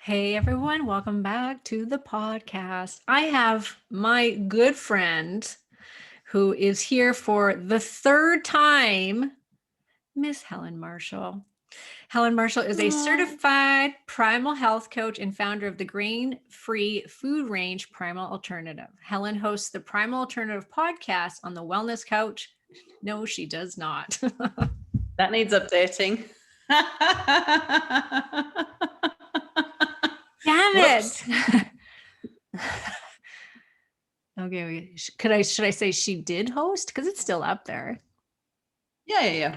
Hey everyone, welcome back to the podcast. I have my good friend who is here for the third time, Miss Helen Marshall. Helen Marshall is a certified primal health coach and founder of the grain-free food range Primal Alternative. Helen hosts the Primal Alternative podcast on the Wellness Couch. No, she does not. That needs updating. Damn Whoops. it. Okay, should I say she did host? Because it's still up there. Yeah.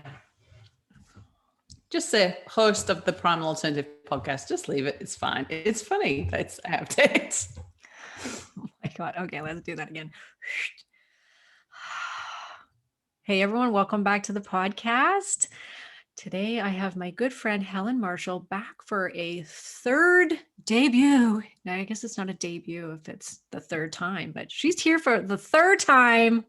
Just say host of the Primal Alternative podcast. Just leave it. It's fine. It's funny. It's out of date. Oh my God. Okay, let's do that again. Hey everyone, welcome back to the podcast. Today I have my good friend Helen Marshall back for a third debut. Now, I guess it's not a debut if it's the third time, but she's here for the third time.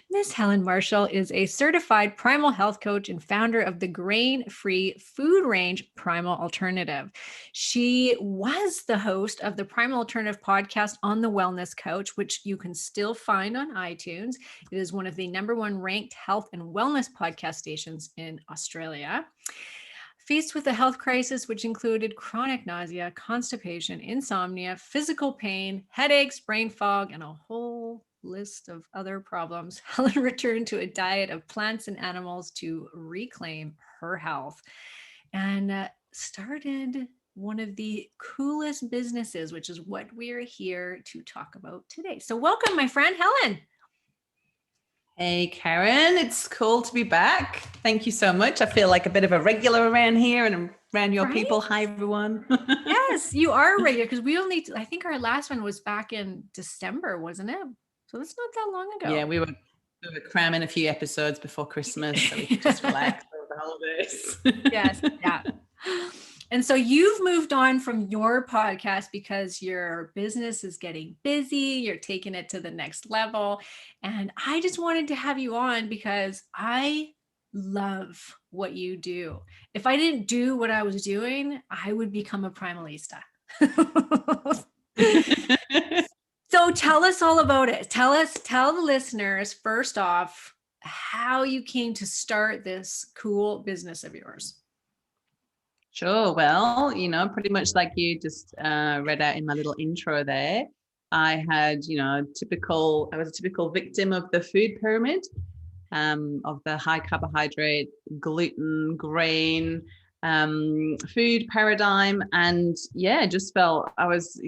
Miss Helen Marshall is a certified primal health coach and founder of the grain-free food range Primal Alternative. She was the host of the Primal Alternative podcast on the Wellness Couch, which you can still find on iTunes. It is one of the #1 ranked health and wellness podcast stations in Australia. Faced with a health crisis, which included chronic nausea, constipation, insomnia, physical pain, headaches, brain fog, and a whole list of other problems, Helen returned to a diet of plants and animals to reclaim her health and started one of the coolest businesses, which is what we're here to talk about today. So welcome, my friend, Helen. Hey, Karen. It's cool to be back. Thank you so much. I feel like a bit of a regular around here and around your people. Hi, everyone. Yes, you are regular because I think our last one was back in December, wasn't it? So that's not that long ago. Yeah, we were cramming a few episodes before Christmas so we could just relax over the holidays. Yes, yeah. And so you've moved on from your podcast because your business is getting busy, you're taking it to the next level. And I just wanted to have you on because I love what you do. If I didn't do what I was doing, I would become a Primalista. So tell us all about it. Tell the listeners first off how you came to start this cool business of yours. Sure. Well, pretty much like you just read out in my little intro there, I had, I was a typical victim of the food pyramid, of the high carbohydrate, gluten, grain, food paradigm. And just felt I was,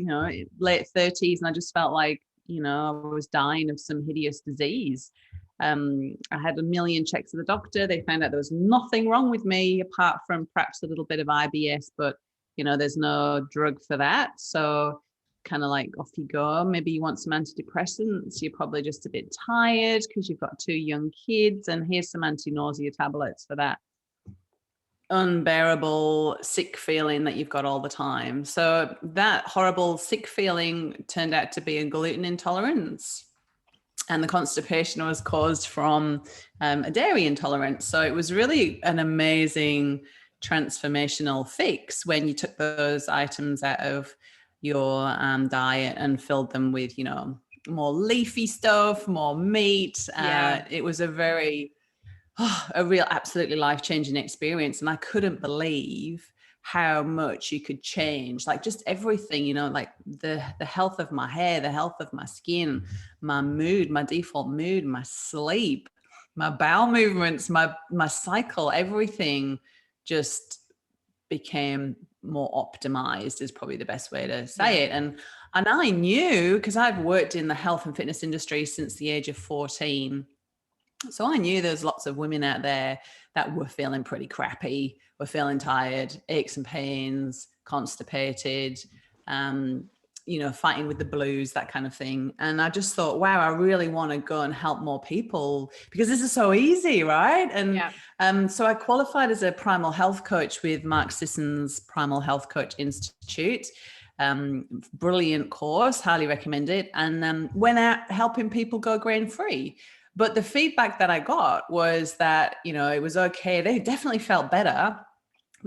late 30s and I just felt like, I was dying of some hideous disease. I had a million checks at the doctor. They found out there was nothing wrong with me apart from perhaps a little bit of IBS, but there's no drug for that. So kind of like off you go. Maybe you want some antidepressants. You're probably just a bit tired because you've got 2 young kids, and here's some anti-nausea tablets for that unbearable sick feeling that you've got all the time. So that horrible sick feeling turned out to be a gluten intolerance. And the constipation was caused from a dairy intolerance. So it was really an amazing transformational fix when you took those items out of your diet and filled them with, more leafy stuff, more meat. It was a real absolutely life-changing experience. And I couldn't believe how much you could change, like just everything, like the health of my hair, the health of my skin, my mood, my default mood, my sleep, my bowel movements, my cycle, everything just became more optimized is probably the best way to say it. And I knew, because I've worked in the health and fitness industry since the age of 14. So I knew there's lots of women out there that were feeling pretty crappy, were feeling tired, aches and pains, constipated, fighting with the blues, that kind of thing. And I just thought, wow, I really want to go and help more people because this is so easy, right? And so I qualified as a primal health coach with Mark Sisson's Primal Health Coach Institute. Brilliant course, highly recommend it. And went out helping people go grain-free. But the feedback that I got was that, it was okay. They definitely felt better,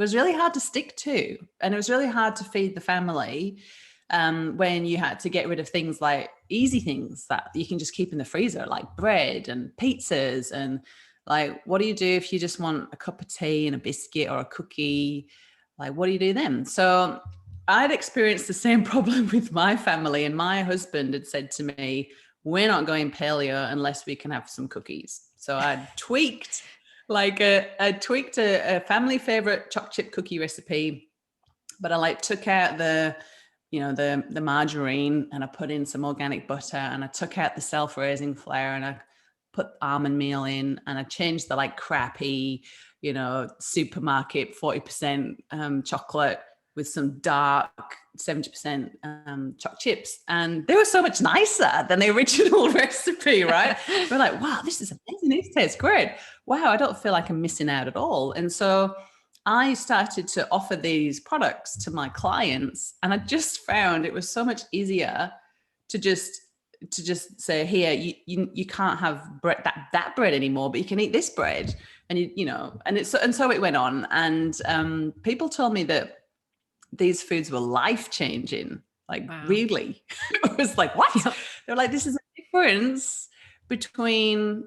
was really hard to stick to. And it was really hard to feed the family when you had to get rid of things like easy things that you can just keep in the freezer, like bread and pizzas. And like, what do you do if you just want a cup of tea and a biscuit or a cookie? Like, what do you do then? So I'd experienced the same problem with my family, and my husband had said to me, we're not going paleo unless we can have some cookies. So I tweaked a family favorite chocolate chip cookie recipe, but I like took out the margarine, and I put in some organic butter, and I took out the self-raising flour, and I put almond meal in, and I changed the like crappy, supermarket 40% chocolate with some dark 70% chocolate chips. And they were so much nicer than the original recipe, right? We're like, wow, this is amazing. This tastes great. Wow, I don't feel like I'm missing out at all. And so I started to offer these products to my clients, and I just found it was so much easier to just say, here, you can't have bread, that bread anymore, but you can eat this bread. And and so it went on. And people told me that these foods were life-changing. Like, Wow. really? It was like, what? Yep. They're like, this is a difference between,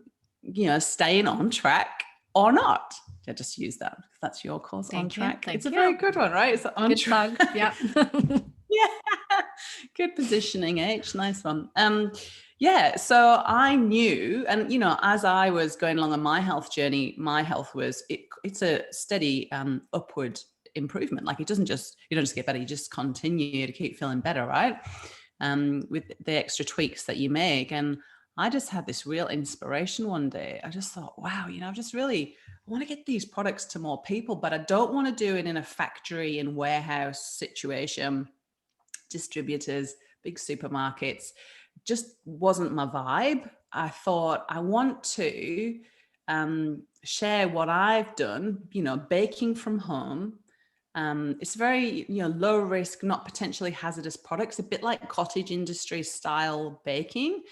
staying on track or not. I just use that. That's your course, On Track. It's a very good one, right? It's On Track. Plug. Yep. Yeah. Good positioning, H. Nice one. Yeah. So I knew, and as I was going along on my health journey, my health it's a steady upward improvement. Like, you don't just get better, you just continue to keep feeling better, right? With the extra tweaks that you make. And I just had this real inspiration one day. I just thought, wow, I want to get these products to more people, but I don't want to do it in a factory and warehouse situation, distributors, big supermarkets. Just wasn't my vibe. I thought, I want to share what I've done, baking from home. It's very, low risk, not potentially hazardous products, a bit like cottage industry style baking.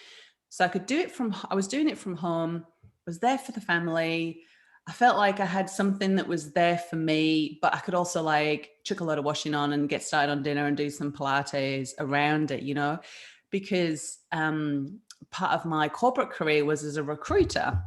So I was doing it from home, was there for the family. I felt like I had something that was there for me, but I could also like chuck a load of washing on and get started on dinner and do some Pilates around it, because part of my corporate career was as a recruiter.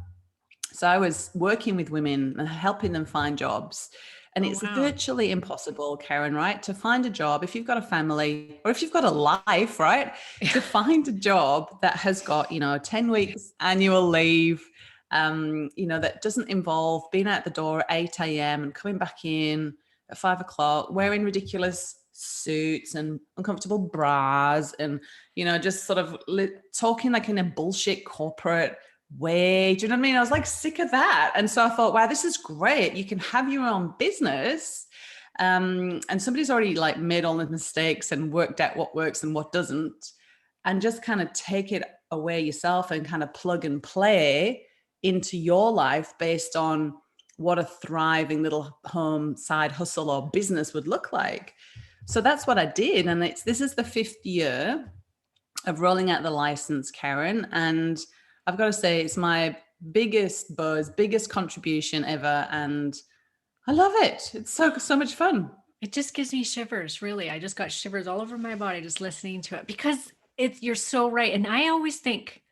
So I was working with women and helping them find jobs. And it's virtually impossible, Karen, right, to find a job if you've got a family or if you've got a life, right, to find a job that has got, 10 weeks annual leave, that doesn't involve being out the door at 8 a.m. and coming back in at 5 o'clock, wearing ridiculous suits and uncomfortable bras and, just sort of talking like in a bullshit corporate way. Do you know what I mean? I was like sick of that. And so I thought, wow, this is great. You can have your own business. And somebody's already like made all the mistakes and worked out what works and what doesn't, and just kind of take it away yourself and kind of plug and play into your life based on what a thriving little home side hustle or business would look like. So that's what I did. And this is the 5th year of rolling out the license, Karen. And I've got to say, it's my biggest buzz, biggest contribution ever. And I love it. It's so much fun. It just gives me shivers, really. I just got shivers all over my body just listening to it, because you're so right. And I always think,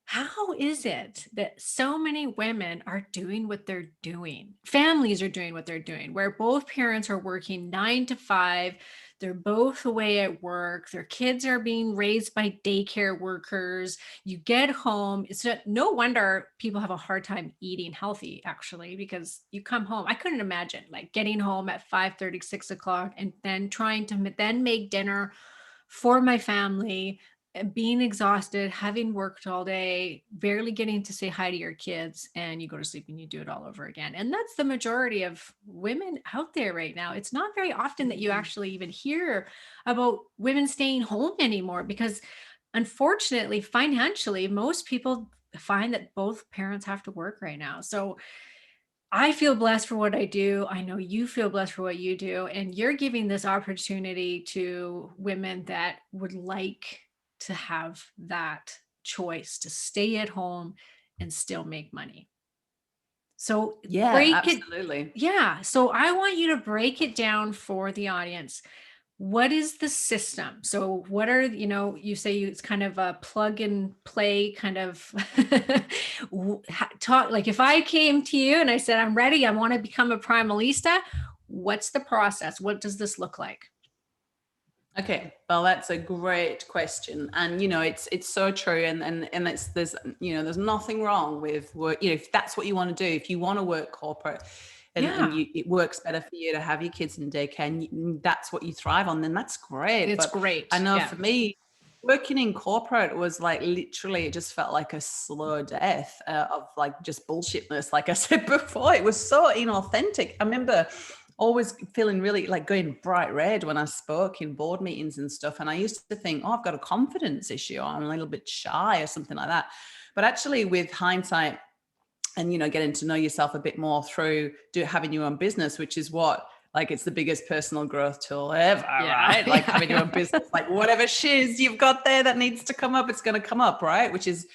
how is it that so many women are doing what they're doing? Families are doing what they're doing, where both parents are working 9 to 5. They're both away at work. Their kids are being raised by daycare workers. You get home. It's no wonder people have a hard time eating healthy, actually, because you come home. I couldn't imagine like getting home at 5:30, 6 o'clock, and then trying to then make dinner for my family, being exhausted, having worked all day, barely getting to say hi to your kids, and you go to sleep and you do it all over again. And that's the majority of women out there right now. It's not very often that you actually even hear about women staying home anymore, because unfortunately, financially, most people find that both parents have to work right now. So I feel blessed for what I do. I know you feel blessed for what you do. And you're giving this opportunity to women that would like to have that choice to stay at home and still make money. So Yeah, break it. absolutely. Yeah. So I want you to break it down for the audience. What is the system? So what are, you say it's kind of a plug and play kind of talk. Like if I came to you and I said, I'm ready, I want to become a Primalista, what's the process? What does this look like? Okay, well, that's a great question, and it's so true, and there's nothing wrong with work. If that's what you want to do, if you want to work corporate, and Yeah, it works better for you to have your kids in daycare, and that's what you thrive on, then that's great. it's But I great. know Yeah. for me, working in corporate was like literally, it just felt like a slow death of like just bullshitness. Like I said before, it was so inauthentic. I remember always feeling really like going bright red when I spoke in board meetings and stuff. And I used to think, oh, I've got a confidence issue, or I'm a little bit shy or something like that. But actually, with hindsight and, getting to know yourself a bit more through having your own business, which is what, like, it's the biggest personal growth tool ever, Yeah. right? Like having your own business, like whatever shiz you've got there that needs to come up, it's going to come up, right? Which is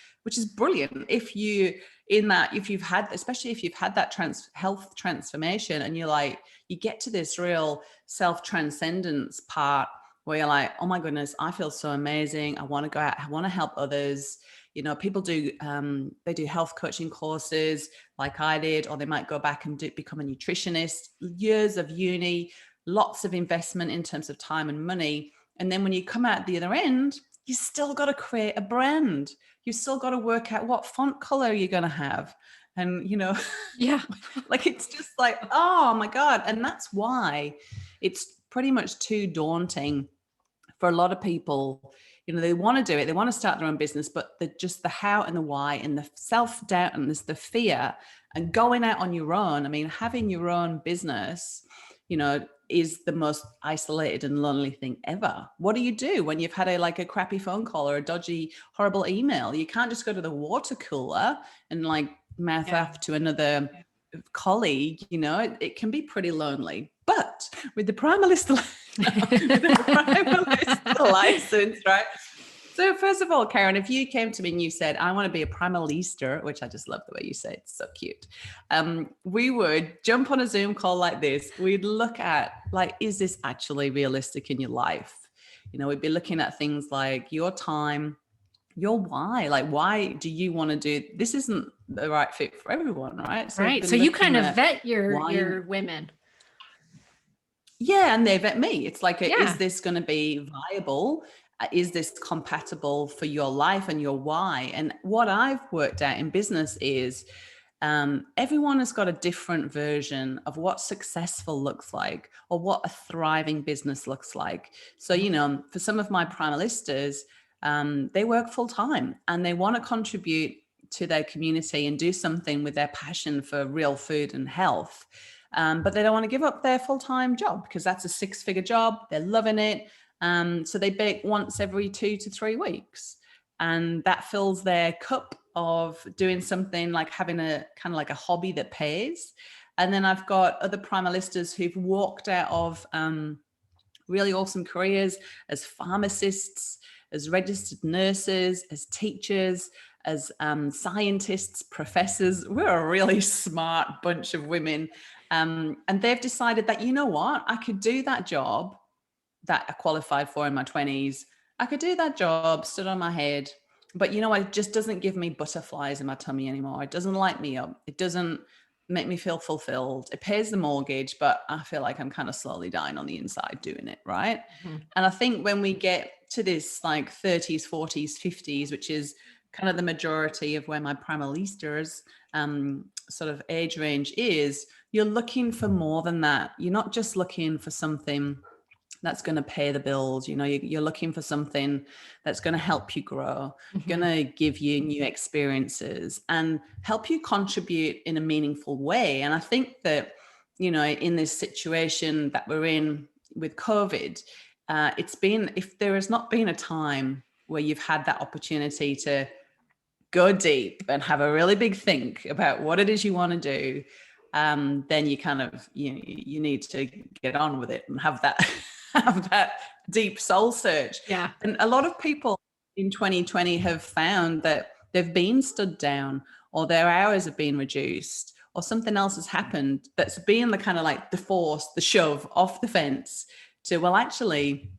brilliant. If you've had, especially if you've had that health transformation, and you're like, you get to this real self-transcendence part where you're like, oh my goodness, I feel so amazing. I want to go out. I want to help others. People do, they do health coaching courses like I did, or they might go back and become a nutritionist, years of uni, lots of investment in terms of time and money. And then when you come out the other end, you still got to create a brand. You still got to work out what font color you're going to have. And, Yeah. like, it's just like, oh my God. And that's why it's pretty much too daunting for a lot of people. They want to do it, they want to start their own business, but the how and the why, and the self-doubt, and there's the fear, and going out on your own. I mean, having your own business, is the most isolated and lonely thing ever. What do you do when you've had a crappy phone call or a dodgy, horrible email? You can't just go to the water cooler and like mouth off to another colleague. It can be pretty lonely. But with the Primalista, with the Primalista license, right? So first of all, Karen, if you came to me and you said, I want to be a Primalista, which I just love the way you say it, it's so cute. We would jump on a Zoom call like this. We'd look at, like, is this actually realistic in your life? We'd be looking at things like your time, your why. Like, why do you want to do this? Isn't the right fit for everyone, right? So Right. we'd be So you kind looking of at vet why. your women. Yeah, and they vet me. It's like, Yeah. is this going to be viable? Is this compatible for your life and your why? And what I've worked out in business is everyone has got a different version of what successful looks like, or what a thriving business looks like. So, for some of my Primalistas, they work full time and they want to contribute to their community and do something with their passion for real food and health. But they don't want to give up their full-time job, because that's a 6-figure job. They're loving it. So they bake once every 2 to 3 weeks. And that fills their cup of doing something, like having a kind of like a hobby that pays. And then I've got other Primalistas who've walked out of really awesome careers as pharmacists, as registered nurses, as teachers, as scientists, professors. We're a really smart bunch of women. And they've decided that, I could do that job that I qualified for in my 20s. I could do that job, stood on my head. But it just doesn't give me butterflies in my tummy anymore. It doesn't light me up. It doesn't make me feel fulfilled. It pays the mortgage, but I feel like I'm kind of slowly dying on the inside doing it, right? Mm-hmm. And I think when we get to this like 30s, 40s, 50s, which is kind of the majority of where my Primalistas sort of age range is, you're looking for more than that. You're not just looking for something that's going to pay the bills. You're looking for something that's going to help you grow, Mm-hmm. going to give you new experiences and help you contribute in a meaningful way. And I think that, in this situation that we're in with COVID, if there has not been a time where you've had that opportunity to go deep and have a really big think about what it is you want to do, then you kind of, you need to get on with it and have that have that deep soul search. Yeah. And a lot of people in 2020 have found that they've been stood down, or their hours have been reduced, or something else has happened that's being the kind of like the force, the shove off the fence to, well, actually,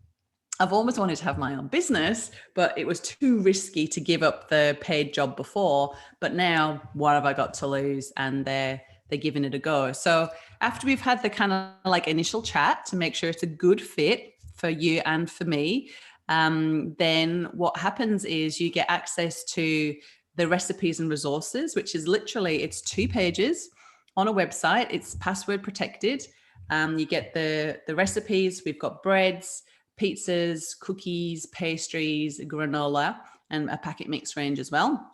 I've always wanted to have my own business, but it was too risky to give up the paid job before. But now, what have I got to lose? And they're giving it a go. So after we've had the kind of like initial chat to make sure it's a good fit for you and for me, then what happens is you get access to the recipes and resources, which is literally, it's 2 pages on a website. It's password protected. You get the recipes. We've got breads, pizzas, cookies, pastries, granola, and a packet mix range as well.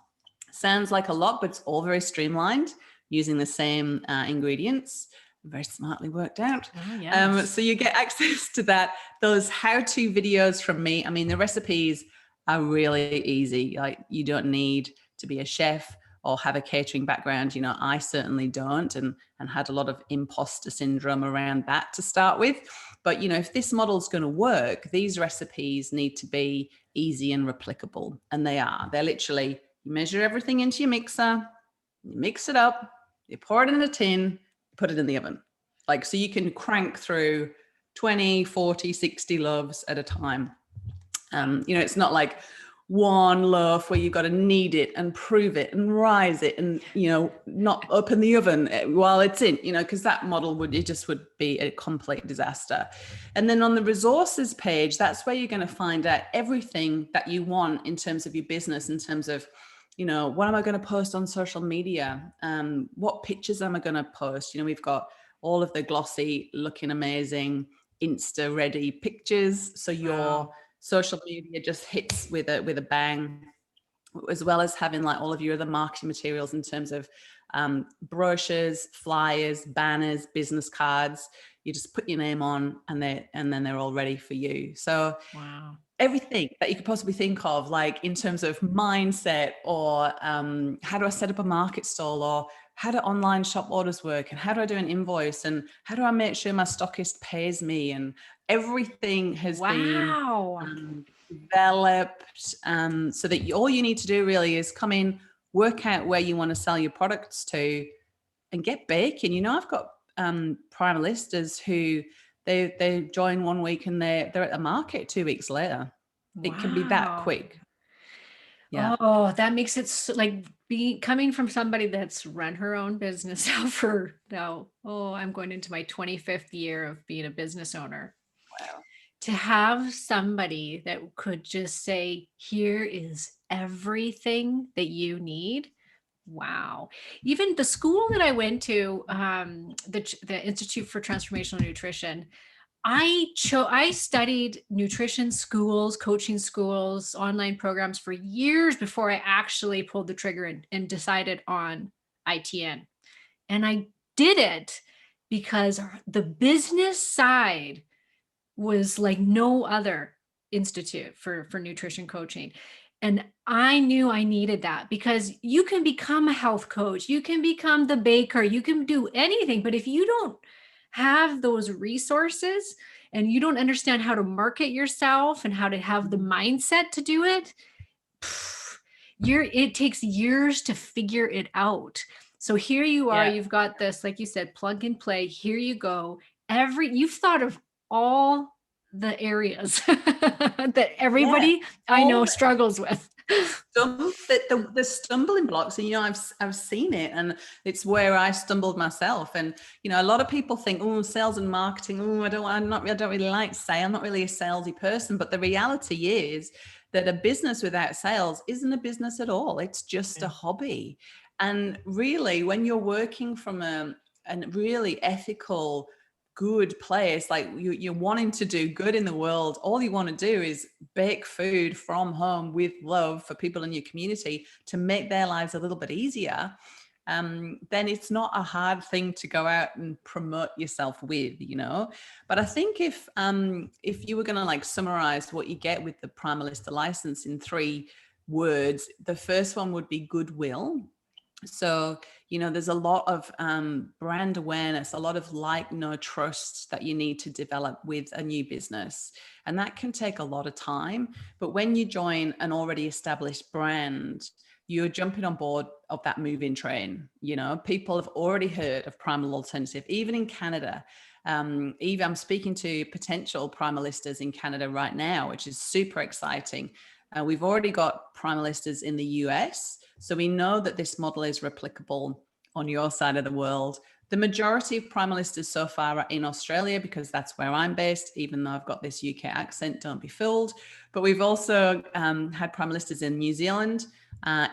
Sounds like a lot, but it's all very streamlined using the same ingredients. Very smartly worked out. Oh, yes. So you get access to that, those how-to videos from me. I mean, the recipes are really easy. Like, you don't need to be a chef or have a catering background. You know, I certainly don't, and had a lot of imposter syndrome around that to start with. But, you know, if this model is going to work, these recipes need to be easy and replicable. And they are. They're literally, you measure everything into your mixer, you mix it up, you pour it in a tin, you put it in the oven. Like, so you can crank through 20, 40, 60 loaves at a time. You know, it's not like one loaf where you've got to knead it and prove it and rise it and, you know, not open the oven while it's in, you know, because that model would be a complete disaster. And then on the resources page, that's where you're going to find out everything that you want in terms of your business, in terms of, you know, what am I going to post on social media? What pictures am I going to post? You know, we've got all of the glossy, looking amazing, Insta ready pictures. So your social media just hits with a bang, as well as having like all of your other marketing materials in terms of brochures, flyers, banners, business cards. You just put your name on and then they're all ready for you. So Wow. everything that you could possibly think of, like in terms of mindset, or how do I set up a market stall, or how do online shop orders work, and how do I do an invoice, and how do I make sure my stockist pays me, and everything has been developed so that all you need to do really is come in, work out where you want to sell your products to, and get baking. You know, I've got Primalistas who they join one week and they're at the market 2 weeks later. It can be that Wow. quick. Yeah. Oh, that makes it like coming from somebody that's run her own business now for now. Oh, I'm going into my 25th year of being a business owner. Wow. To have somebody that could just say, here is everything that you need. Wow. Even the school that I went to, the Institute for Transformational Nutrition, I studied nutrition schools, coaching schools, online programs for years before I actually pulled the trigger and decided on ITN. And I did it because the business side was like no other institute for nutrition coaching. And I knew I needed that, because you can become a health coach, you can become the baker, you can do anything. But if you don't have those resources and you don't understand how to market yourself and how to have the mindset to do it, it takes years to figure it out. So here you are, you've got this, like you said, plug and play. Here you go. You've thought of all the areas that everybody I know struggles with. The stumbling blocks, and you know, I've seen it, and it's where I stumbled myself. And you know, a lot of people think, oh, sales and marketing, oh, I don't really like sales, I'm not really a salesy person. But the reality is that a business without sales isn't a business at all. It's just a hobby. And really, when you're working from a really ethical, good place, like you're wanting to do good in the world, all you want to do is bake food from home with love for people in your community to make their lives a little bit easier, then it's not a hard thing to go out and promote yourself with, you know. But I think if you were going to like summarize what you get with the Primalista license in 3 words, the first one would be goodwill. So, you know, there's a lot of brand awareness, a lot of like, no trust that you need to develop with a new business. And that can take a lot of time. But when you join an already established brand, you're jumping on board of that moving train. You know, people have already heard of Primal Alternative, even in Canada. Even I'm speaking to potential Primalistas in Canada right now, which is super exciting. We've already got Primalistas in the US, so we know that this model is replicable on your side of the world. The majority of Primalistas so far are in Australia because that's where I'm based, even though I've got this UK accent, don't be fooled. But we've also had Primalistas in New Zealand,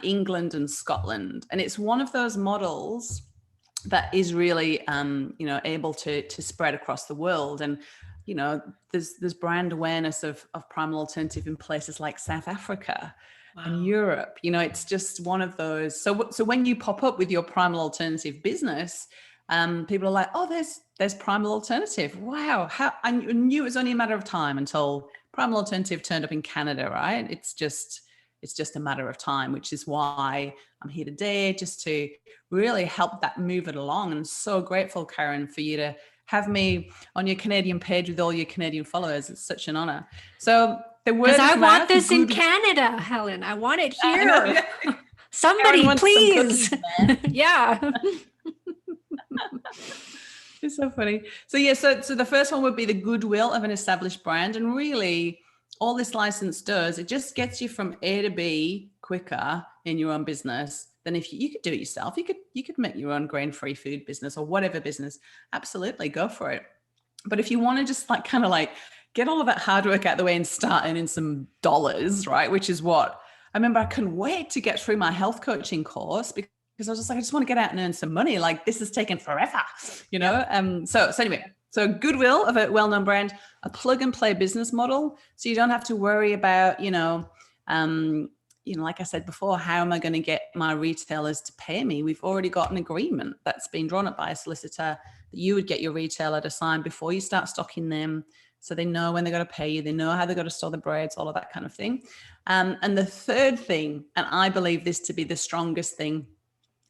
England and Scotland. And it's one of those models that is really, able to spread across the world. And, there's brand awareness of Primal Alternative in places like South Africa. Wow. And Europe. It's just one of those. So when you pop up with your Primal Alternative business, people are like, oh, there's Primal Alternative. Wow. I knew it was only a matter of time until Primal Alternative turned up in Canada, right? It's just a matter of time, which is why I'm here today, just to really help that move it along. And so grateful, Karen, for you to have me on your Canadian page with all your Canadian followers. It's such an honor. So the word because I want this in Canada, Helen. I want it here. Know, yeah. Somebody, please. Yeah. It's so funny. So yeah, so the first one would be the goodwill of an established brand. And really all this license does, it just gets you from A to B quicker in your own business than if you could do it yourself. You could make your own grain-free food business or whatever business. Absolutely, go for it. But if you want to just kind of get all of that hard work out the way and start earning some dollars, right? Which is what I remember. I couldn't wait to get through my health coaching course because I was just like, I just want to get out and earn some money. Like, this has taken forever, So anyway, so goodwill of a well-known brand, a plug and play business model. So you don't have to worry about, like I said before, how am I going to get my retailers to pay me? We've already got an agreement that's been drawn up by a solicitor that you would get your retailer to sign before you start stocking them. So they know when they're going to pay you, they know how they're going to store the breads, all of that kind of thing. And the third thing, and I believe this to be the strongest thing,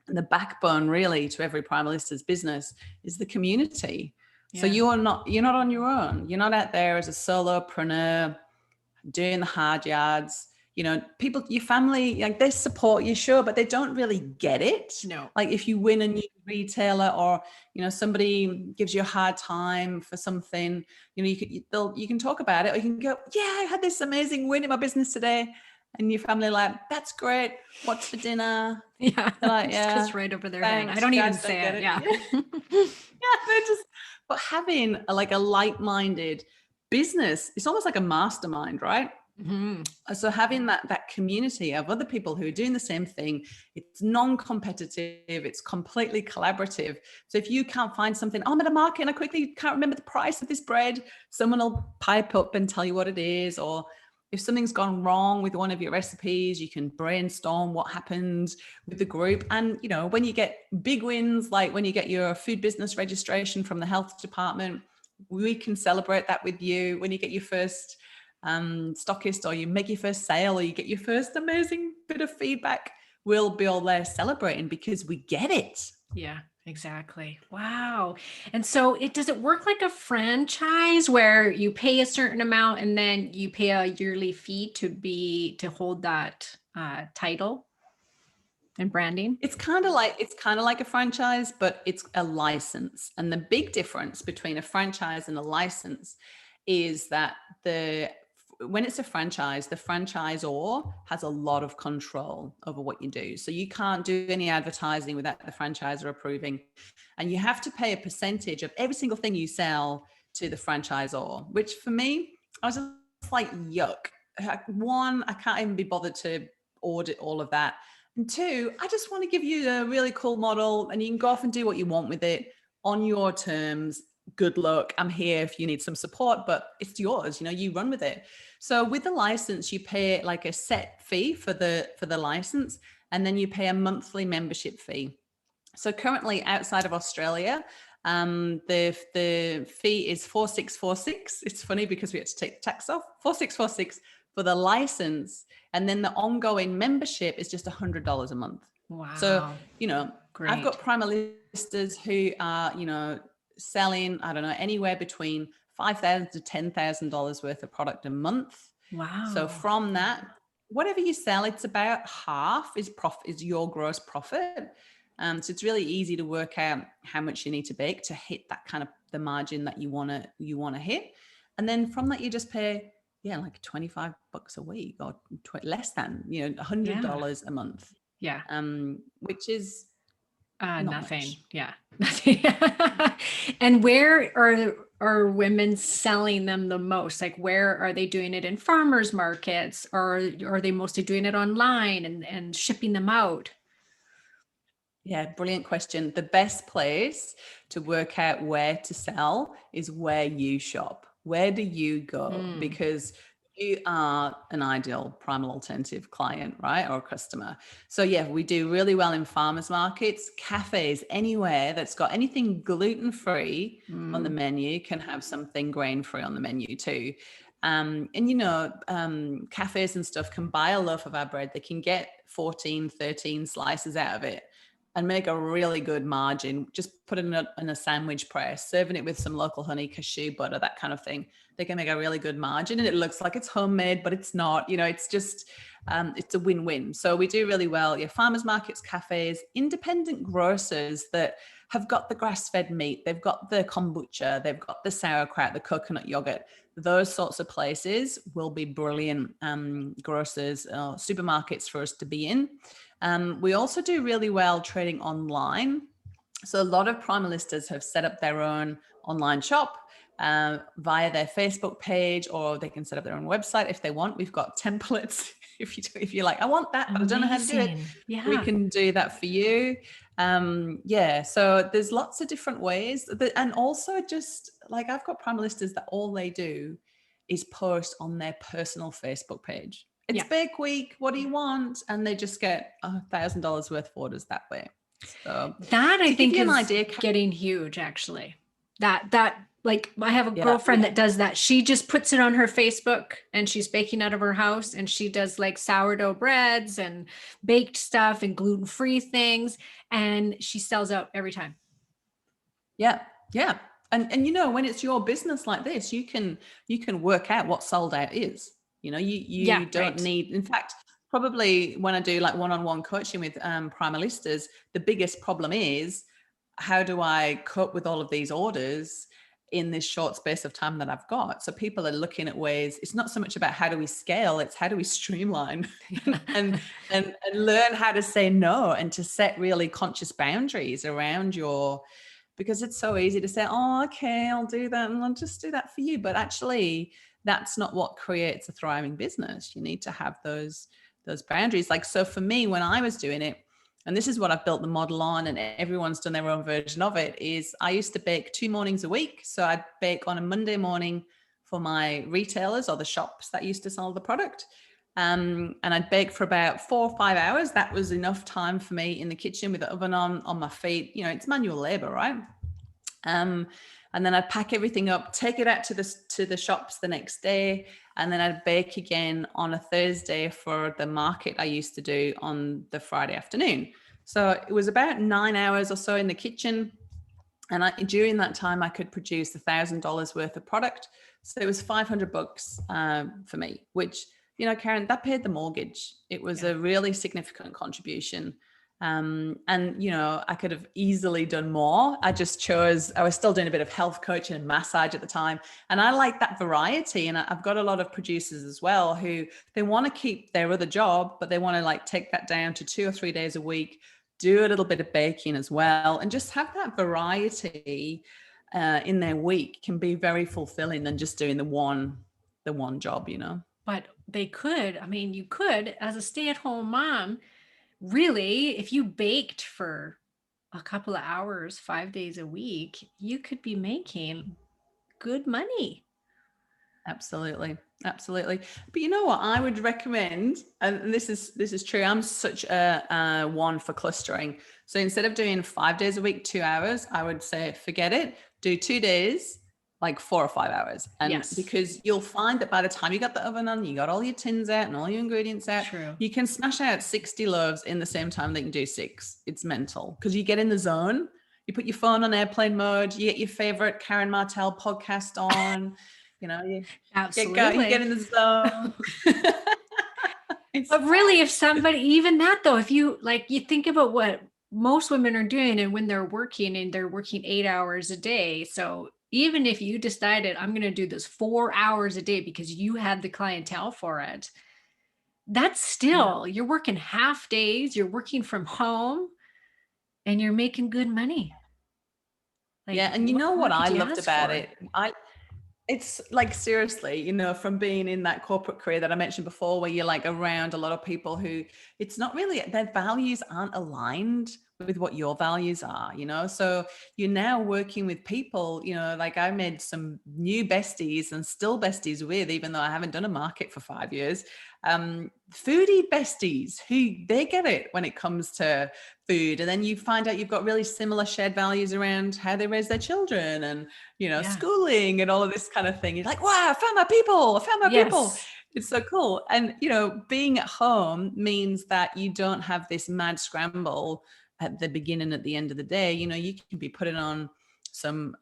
and the backbone really to every Primalista's business, is the community. Yeah. So you're not on your own. You're not out there as a solopreneur doing the hard yards. People, your family, they support you, sure, but they don't really get it. No. Like if you win a new retailer or, somebody gives you a hard time for something, you can talk about it, or you can go, yeah, I had this amazing win in my business today. And your family like, that's great. What's for dinner? Yeah. Like, yeah. Just right over their head. I don't even say it. Yeah. Yeah. But having a like-minded business, it's almost like a mastermind, right? Mm-hmm. So having that community of other people who are doing the same thing, it's non-competitive, it's completely collaborative. So if you can't find something, I'm at a market and I quickly can't remember the price of this bread, someone will pipe up and tell you what it is. Or if something's gone wrong with one of your recipes, you can brainstorm what happened with the group. And, when you get big wins, like when you get your food business registration from the health department, we can celebrate that with you. When you get your first stockist, or you make your first sale, or you get your first amazing bit of feedback, we'll be all there celebrating because we get it. Yeah, exactly. Wow. And so does it work like a franchise where you pay a certain amount and then you pay a yearly fee to hold that title and branding? It's kind of like a franchise, but it's a license. And the big difference between a franchise and a license is that when it's a franchise, the franchisor has a lot of control over what you do. So you can't do any advertising without the franchisor approving. And you have to pay a percentage of every single thing you sell to the franchisor, which for me, I was just like, yuck. One, I can't even be bothered to audit all of that. And two, I just want to give you a really cool model and you can go off and do what you want with it on your terms. Good luck. I'm here if you need some support, but it's yours, you run with it. So with the license, you pay like a set fee for the license, and then you pay a monthly membership fee. So currently outside of Australia, the fee is 4646. It's funny because we had to take the tax off. 4646 for the license, and then the ongoing membership is just $100 a month. Wow. So Great. I've got Primalistas who are selling, I don't know, anywhere between $5,000 to $10,000 worth of product a month. Wow. So from that, whatever you sell, it's about half is your gross profit. So it's really easy to work out how much you need to bake to hit that kind of the margin that you want to hit. And then from that, you just pay, like $25 a week, or less than, Yeah. $100 a month, Yeah. which is not Nothing. much. Yeah. Nothing. And where are women selling them the most? Like, where are they doing it, in farmers markets, or are they mostly doing it online and shipping them out? Yeah, brilliant question. The best place to work out where to sell is where you shop. Where do you go? Mm, Because you are an ideal Primal Alternative client, right? Or customer. So yeah, we do really well in farmers markets, cafes, anywhere that's got anything gluten-free on the mm. menu can have something grain-free on the menu too. And cafes and stuff can buy a loaf of our bread. They can get 14, 13 slices out of it and make a really good margin. Just put it in a sandwich press, serving it with some local honey, cashew butter, that kind of thing. They can make a really good margin, and it looks like it's homemade, but it's not. It's just, it's a win-win. So we do really well. Yeah, farmers markets, cafes, independent grocers that have got the grass-fed meat, they've got the kombucha, they've got the sauerkraut, the coconut yogurt. Those sorts of places will be brilliant grocers, supermarkets for us to be in. We also do really well trading online. So a lot of Primalistas have set up their own online shop via their Facebook page, or they can set up their own website if they want. We've got templates. If you're like, I want that, but I don't know how to do it, Amazing. we Yeah. can do that for you. So there's lots of different ways. And also, just like, I've got Primalistas that all they do is post on their personal Facebook page. It's Yeah. Bake Week. What do you want? And they just get $1,000 worth of orders that way. So That I to give think you an is idea, getting huge, actually. That like, I have a yeah, girlfriend that does that. She just puts it on her Facebook, and she's baking out of her house, and she does like sourdough breads and baked stuff and gluten-free things, and she sells out every time. yeah, yeah. And when it's your business like this, you can work out what sold out is. You Yeah, don't right. need. In fact, probably when I do like one-on-one coaching with Primalistas, the biggest problem is, how do I cope with all of these orders in this short space of time that I've got? So people are looking at ways. It's not so much about how do we scale, it's how do we streamline and learn how to say no, and to set really conscious boundaries around because it's so easy to say, oh, okay, I'll do that, and I'll just do that for you. But actually, that's not what creates a thriving business. You need to have those boundaries. Like, so for me, when I was doing it, and this is what I've built the model on, and everyone's done their own version of it, is I used to bake 2 mornings a week. So I'd bake on a Monday morning for my retailers or the shops that used to sell the product. And I'd bake for about 4 or 5 hours. That was enough time for me in the kitchen with the oven on my feet. It's manual labor, right? And then I'd pack everything up, take it out to the shops the next day, and then I'd bake again on a Thursday for the market I used to do on the Friday afternoon. So it was about 9 hours or so in the kitchen. And during that time, I could produce $1,000 worth of product. So it was $500 for me, which, Karen, that paid the mortgage. It was a really significant contribution. And, I could have easily done more. I just chose, I was still doing a bit of health coaching and massage at the time. And I like that variety. And I've got a lot of producers as well who they want to keep their other job, but they want to like take that down to 2 or 3 days a week, do a little bit of baking as well, and just have that variety in their week can be very fulfilling than just doing the one job. But you could, as a stay-at-home mom, really, if you baked for a couple of hours, 5 days a week, you could be making good money. Absolutely. But you know what I would recommend, and this is true, I'm such a one for clustering. So instead of doing 5 days a week, 2 hours, I would say forget it, do 2 days, like 4 or 5 hours. And Yes. because you'll find that by the time you got the oven on, you got all your tins out and all your ingredients out, True. you can smash out 60 loaves in the same time that you can do 6. It's mental because you get in the zone. You put your phone on airplane mode, you get your favorite Karen Martel podcast on, you Absolutely. you get in the zone. But really, if somebody, even that though, if you like, you think about what most women are doing and when they're working and they're working 8 hours a day. So even if you decided I'm going to do this 4 hours a day because you had the clientele for it, that's Yeah. still, you're working half days, you're working from home and you're making good money. Like, Yeah. And you what know more what could I you loved ask about for? it? It's like, seriously, from being in that corporate career that I mentioned before, where you're like around a lot of people who it's not really, their values aren't aligned with what your values are, so you're now working with people, like I made some new besties and still besties with, even though I haven't done a market for 5 years, foodie besties who they get it when it comes to food. And then you find out you've got really similar shared values around how they raise their children and Yeah. schooling and all of this kind of thing. You're like, wow, I found my people. I found my people. Yes. It's so cool. And, being at home means that you don't have this mad scramble at the beginning and at the end of the day. You can be putting on some,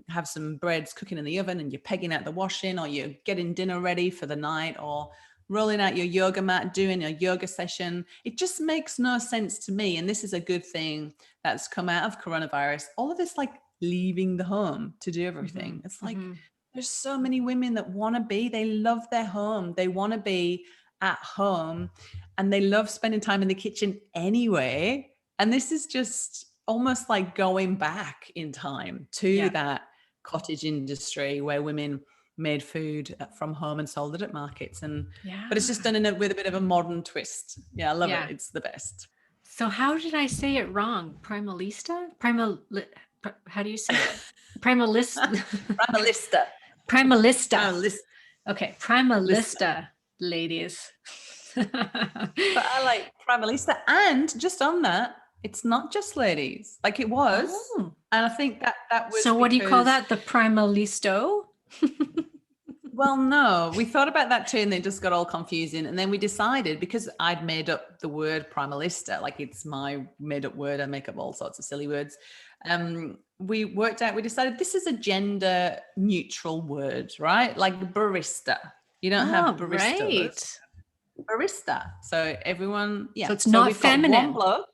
have some breads cooking in the oven and you're pegging out the washing, or you're getting dinner ready for the night, or rolling out your yoga mat, doing a yoga session. It just makes no sense to me. And this is a good thing that's come out of coronavirus. All of this, like, leaving the home to do everything. It's like, there's so many women that want to be, they love their home. They want to be at home and they love spending time in the kitchen anyway. And this is just almost like going back in time to Yeah. that cottage industry where women made food from home and sold it at markets. But it's just done with a bit of a modern twist. Yeah, I love it. Yeah. It's the best. So how did I say it wrong? Primalista? How do you say it? Primalist. Primalista. Primalista. Primalista. Okay, Lista. Primalista, ladies. But I like Primalista. And just on that, it's not just ladies like it was. Oh. And I think that was So what do you call because, that? The Primalisto? well, no, we thought about that too, and then just got all confusing. And then we decided, because I'd made up the word Primalista, like it's my made up word, I make up all sorts of silly words. We decided this is a gender neutral word, right? Like barista. You don't have Oh, baristas, right. barista. So everyone, So yeah. it's So not we've got one feminine. bloke.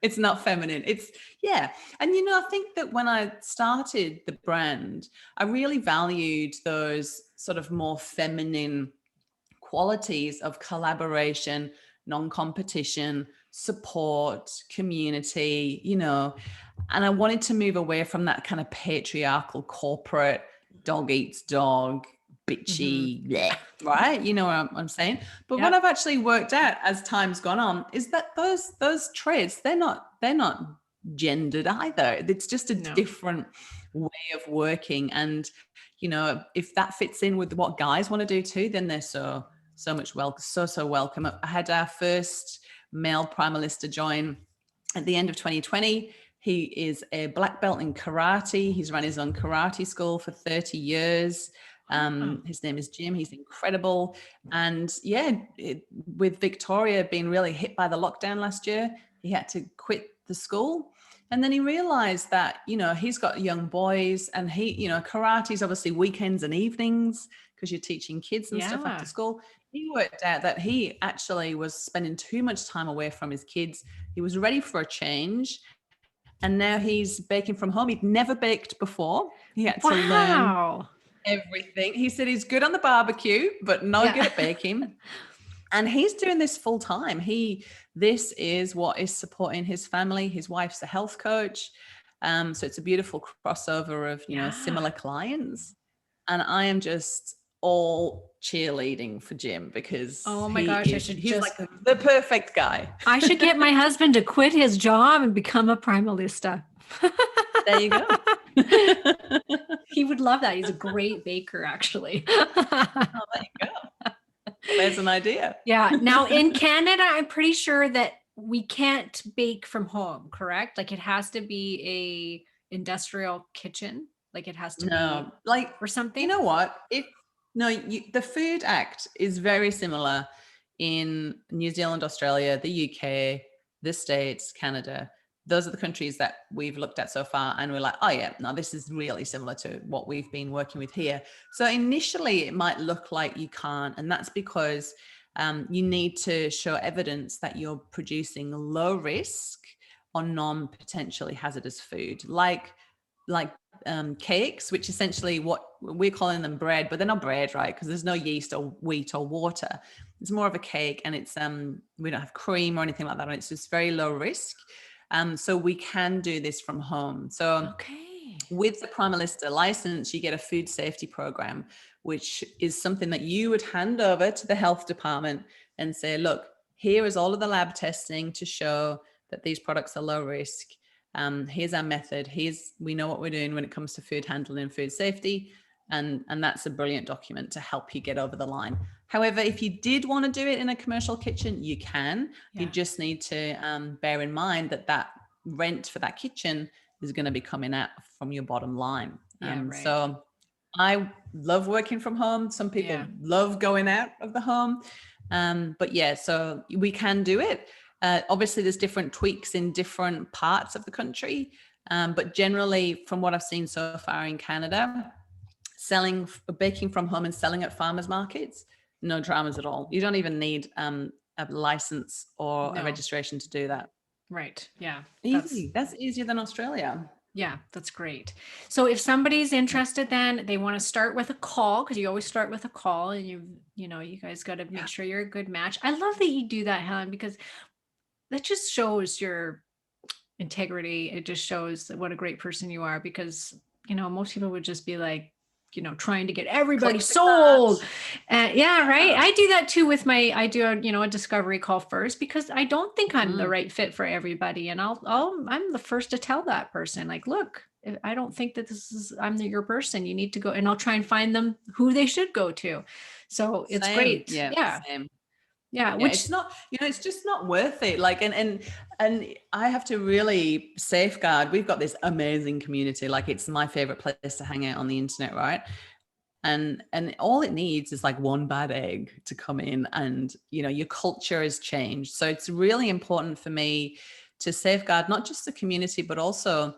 It's not feminine. It's, yeah. And, I think that when I started the brand, I really valued those sort of more feminine qualities of collaboration, non-competition, support, community, and I wanted to move away from that kind of patriarchal corporate dog eats dog, bitchy, bleh, right? You know what I'm saying? But what Yep. I've actually worked out as time's gone on is that those traits, they're not gendered either. It's just a No. different way of working. And, if that fits in with what guys want to do too, then they're so much so welcome. I had our first male Primalista join at the end of 2020. He is a black belt in karate. He's run his own karate school for 30 years. His name is Jim. He's incredible. And yeah, with Victoria being really hit by the lockdown last year, he had to quit the school. And then he realized that, he's got young boys, and karate is obviously weekends and evenings because you're teaching kids and stuff after Yeah. school. He worked out that he actually was spending too much time away from his kids. He was ready for a change. And now he's baking from home. He'd never baked before. He had to learn Wow. everything. He said he's good on the barbecue, but no good at baking. And he's doing this full time. This is what is supporting his family. His wife's a health coach. So it's a beautiful crossover of, similar clients. And I am just all cheerleading for Jim because Oh my gosh, he's like the perfect guy. I should get my husband to quit his job and become a Primalista. There you go. He would love that. He's a great baker, actually. Oh, there you go. There's an idea. Yeah. Now in Canada, I'm pretty sure that we can't bake from home, correct? Like it has to be a industrial kitchen. Like it has to be like, or something. You know what? The Food Act is very similar in New Zealand, Australia, the UK, the States, Canada. Those are the countries that we've looked at so far. And we're like, oh yeah, no, this is really similar to what we've been working with here. So initially it might look like you can't. And that's because you need to show evidence that you're producing low risk or non-potentially hazardous food, like cakes, which essentially what we're calling them bread, but they're not bread, right? Because there's no yeast or wheat or water. It's more of a cake, and it's we don't have cream or anything like that. It's just very low risk. So we can do this from home. So Okay. with the Primalista license, you get a food safety program, which is something that you would hand over to the health department and say, look, here is all of the lab testing to show that these products are low risk. Here's our method. We know what we're doing when it comes to food handling and food safety. And that's a brilliant document to help you get over the line. However, if you did want to do it in a commercial kitchen, you can. Yeah. You just need to bear in mind that rent for that kitchen is going to be coming out from your bottom line. Yeah, right. So I love working from home. Some people love going out of the home. But yeah, so we can do it. Obviously, there's different tweaks in different parts of the country. But generally, from what I've seen so far in Canada, baking from home and selling at farmers markets, no dramas at all. You don't even need a license or a registration to do that. Right. Yeah. Easy. That's easier than Australia. Yeah, that's great. So if somebody's interested, then they want to start with a call, because you always start with a call, and you guys got to make sure you're a good match. I love that you do that, Helen, because that just shows your integrity. It just shows what a great person you are, because most people would just be like, trying to get everybody sold. Yeah, right. I do that too with I do a discovery call first, because I don't think I'm the right fit for everybody. And I'm the first to tell that person, like, look, I don't think that I'm your person. You need to go, and I'll try and find them who they should go to. So it's great. Yeah. Same. Yeah, which it's not, it's just not worth it. Like, and I have to really safeguard. We've got this amazing community. Like, it's my favorite place to hang out on the internet, right? And all it needs is like one bad egg to come in, and your culture has changed. So it's really important for me to safeguard not just the community, but also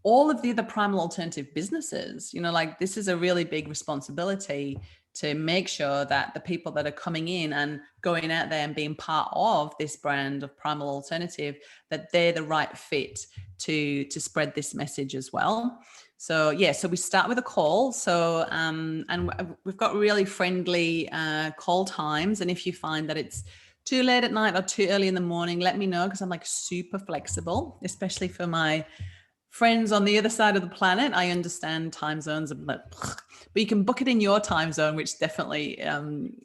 all of the other primal alternative businesses. Like, this is a really big responsibility to make sure that the people that are coming in and going out there and being part of this brand of Primal Alternative, that they're the right fit to spread this message as well. So so we start with a call. So and we've got really friendly call times. And if you find that it's too late at night or too early in the morning, let me know, because I'm like super flexible, especially for my friends on the other side of the planet. I understand time zones, but you can book it in your time zone, which definitely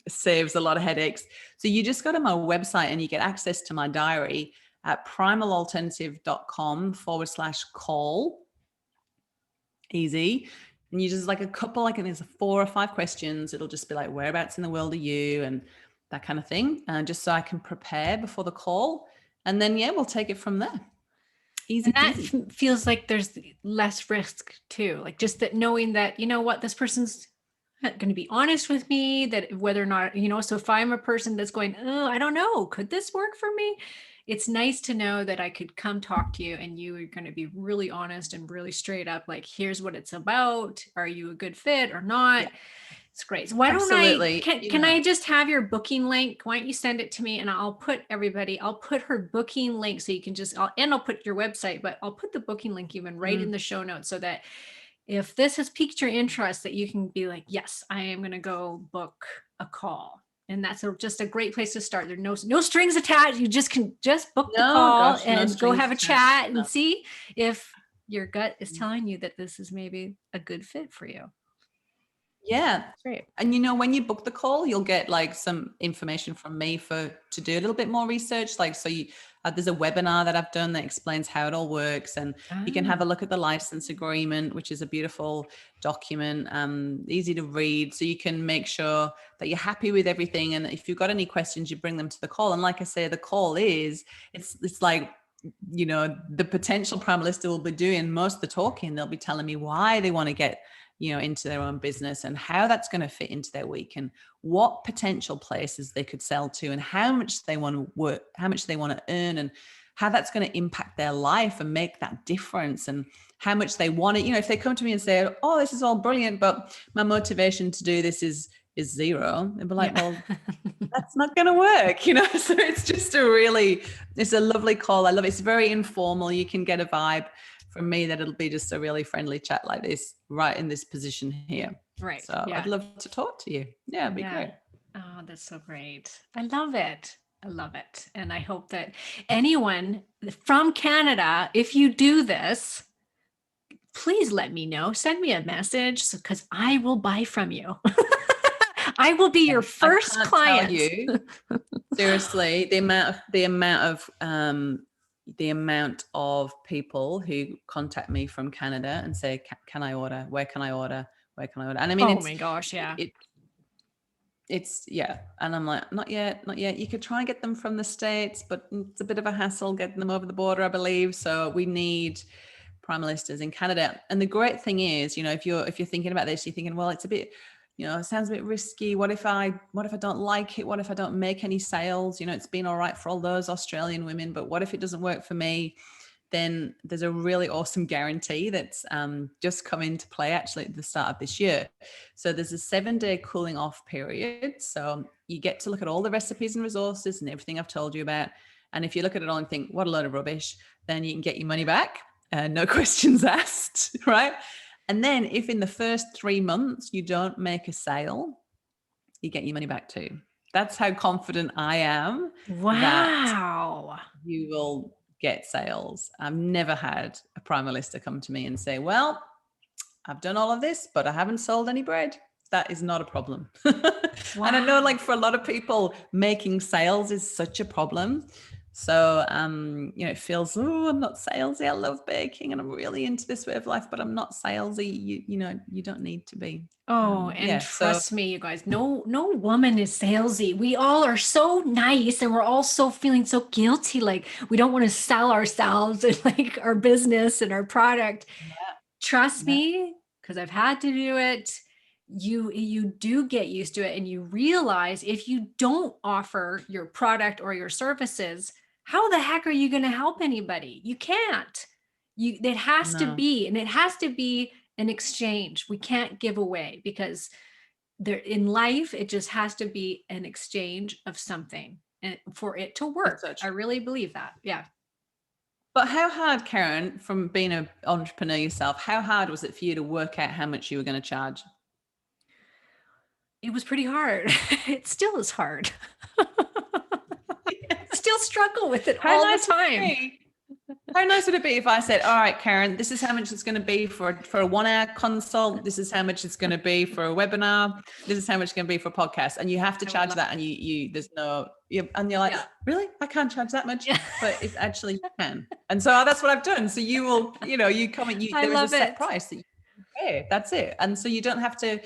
saves a lot of headaches. So you just go to my website and you get access to my diary at primalalternative.com/call. Easy. And you just like a couple, like, and there's 4 or 5 questions. It'll just be like, whereabouts in the world are you? And that kind of thing. Just so I can prepare before the call. And then, we'll take it from there. Easy. And that feels like there's less risk too. Like, just that knowing that, this person's going to be honest with me, that whether or not, so if I'm a person that's going, oh, I don't know, could this work for me? It's nice to know that I could come talk to you and you are going to be really honest and really straight up. Like, here's what it's about. Are you a good fit or not? Yeah. It's great. So why don't can I just have your booking link? Why don't you send it to me, and I'll put her booking link, so you can I'll put your website, but I'll put the booking link even right in the show notes, so that if this has piqued your interest, that you can be like, yes, I am going to go book a call. And that's just a great place to start. There's no strings attached. You can book the call and go have a chat and see if your gut is telling you that this is maybe a good fit for you. Yeah. Great. And when you book the call, you'll get like some information from me to do a little bit more research. Like, so there's a webinar that I've done that explains how it all works, and you can have a look at the license agreement, which is a beautiful document, easy to read. So you can make sure that you're happy with everything. And if you've got any questions, you bring them to the call. And like I say, the call it's like, the potential Primalista will be doing most of the talking. They'll be telling me why they want to get into their own business, and how that's going to fit into their week, and what potential places they could sell to, and how much they want to work, how much they want to earn, and how that's going to impact their life and make that difference, and how much they want it. If they come to me and say, oh, this is all brilliant, but my motivation to do this is, is zero, they'd be like, Yeah. well, that's not going to work, you know? So it's just it's a lovely call. I love it. It's very informal. You can get a vibe from me that it'll be just a really friendly chat like this, right in this position here. Right. So Yeah. I'd love to talk to you. Yeah, it'd be great. Oh, that's so great. I love it. I love it. And I hope that anyone from Canada, if you do this, please let me know. Send me a message because I will buy from you. I will be your first I can't client. tell you, seriously, the amount of people who contact me from Canada and say, can I order? Where can I order? Where can I order? And I mean, oh my gosh, yeah. It's yeah. And I'm like, not yet. You could try and get them from the States, but it's a bit of a hassle getting them over the border, I believe. So we need Primalistas in Canada. And the great thing is, you know, if you're thinking about this, you're thinking, well, it's a bit, you know, it sounds a bit risky. What if I don't like it? What if I don't make any sales? You know, it's been all right for all those Australian women, but what if it doesn't work for me? Then there's a really awesome guarantee that's just come into play actually at the start of this year. So there's a 7-day cooling off period. So you get to look at all the recipes and resources and everything I've told you about. And if you look at it all and think, what a load of rubbish, then you can get your money back. No questions asked, right? And then if in the first 3 months you don't make a sale, you get your money back too. That's how confident I am that you will get sales. I've never had a Primalista come to me and say, well, I've done all of this, but I haven't sold any bread. That is not a problem. And I know, like, for a lot of people, making sales is such a problem. So, you know, it feels, oh, I'm not salesy. I love baking and I'm really into this way of life, but I'm not salesy. You know, you don't need to be. Oh, and trust me, you guys, no woman is salesy. We all are so nice and we're all so feeling so guilty. Like we don't want to sell ourselves and like our business and our product. Yeah. Trust me, because I've had to do it. You do get used to it and you realize if you don't offer your product or your services, how the heck are you going to help anybody? You can't. It has to be, and it has to be an exchange. We can't give away because there in life, it just has to be an exchange of something and for it to work. I really believe that. Yeah. But how hard, Karen, from being an entrepreneur yourself, how hard was it for you to work out how much you were going to charge? It was pretty hard. It still is hard. Still struggle with it all the time. How nice would it be if I said, all right, Karen, this is how much it's going to be for a 1-hour consult. This is how much it's going to be for a webinar. This is how much it's going to be for a podcast. And you have to charge that. And there's no, and you're like, really? I can't charge that much. But it's actually you can. And so that's what I've done. So you will, you know, you come and there is a set price that you pay. That's it. And so you don't have to,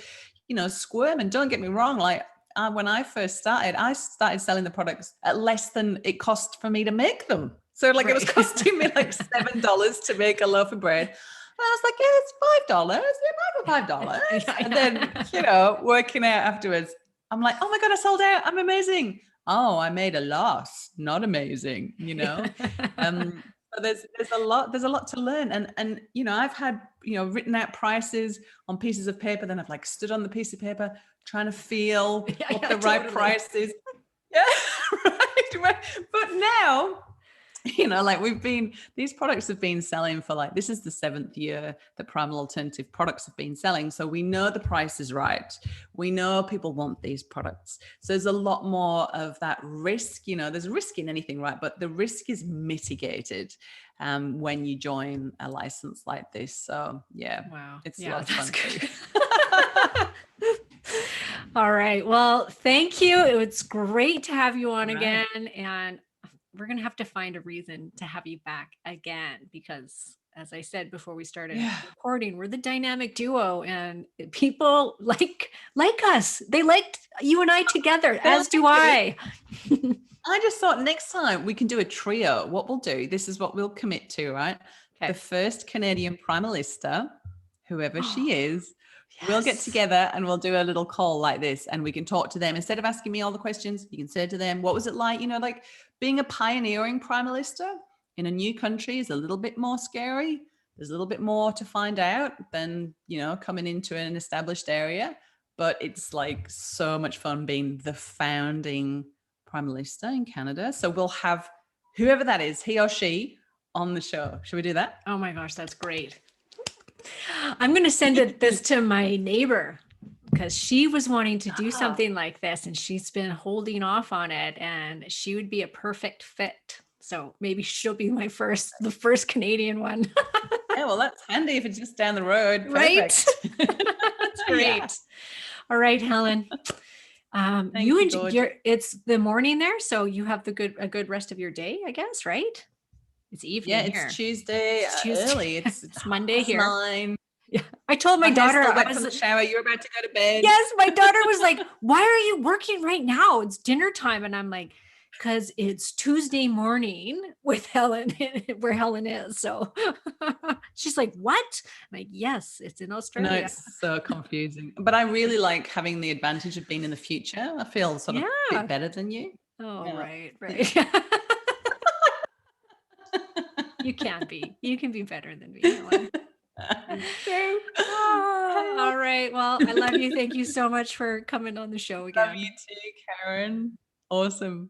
you know, squirm. And don't get me wrong, like, when I first started, I started selling the products at less than it cost for me to make them. So like it was costing me like $7 to make a loaf of bread. And I was like, yeah, it's $5. It might be $5. And then, you know, working out afterwards, I'm like, oh my God, I sold out. I'm amazing. Oh, I made a loss. Not amazing, you know? So there's a lot to learn. And, you know, I've had, you know, written out prices on pieces of paper. Then I've like stood on the piece of paper, trying to feel what the right price is. Yeah, right. But now, you know, like these products have been selling for like, this is the 7th year that Primal Alternative products have been selling. So we know the price is right. We know people want these products. So there's a lot more of that risk, you know, there's risk in anything, right? But the risk is mitigated when you join a license like this. So yeah, it's a lot of fun too. All right. Well, thank you. It's great to have you on again. And we're going to have to find a reason to have you back again, because as I said before we started recording, we're the dynamic duo and people like us. They liked you and I together, as do I. I just thought next time we can do a trio. What we'll do, this is what we'll commit to, right? The first Canadian Primalista, whoever she is, we'll get together and we'll do a little call like this and we can talk to them. Instead of asking me all the questions, you can say to them, what was it like? You know, like being a pioneering Primalista in a new country is a little bit more scary. There's a little bit more to find out than, you know, coming into an established area. but it's like so much fun being the founding Primalista in Canada. So we'll have whoever that is, he or she, on the show. Should we do that? Oh my gosh, that's great. I'm going to send this to my neighbor because she was wanting to do something like this and she's been holding off on it, and she would be a perfect fit. So maybe she'll be the first Canadian one. Yeah, well, that's handy if it's just down the road. Right? Perfect. That's great. Yeah. All right, Helen. you, it's the morning there, so you have a good rest of your day, I guess, right? It's evening Yeah, here. it's Tuesday, Tuesday. early. It's Monday here. 9. Yeah. I told my daughter, Still wet from the shower. You're about to go to bed. yes, my daughter was like, why are you working right now? It's dinner time. And I'm like, because it's Tuesday morning with Helen, where Helen is. So she's like, what? I'm like, yes, it's in No, Australia. it's so confusing. But I really like having the advantage of being in the future. I feel sort of a bit better than you. Oh, Yeah. right. You can be. You can be better than me, Helen. True. All right. Well, I love you. Thank you so much for coming on the show again. Love you too, Karen. Awesome.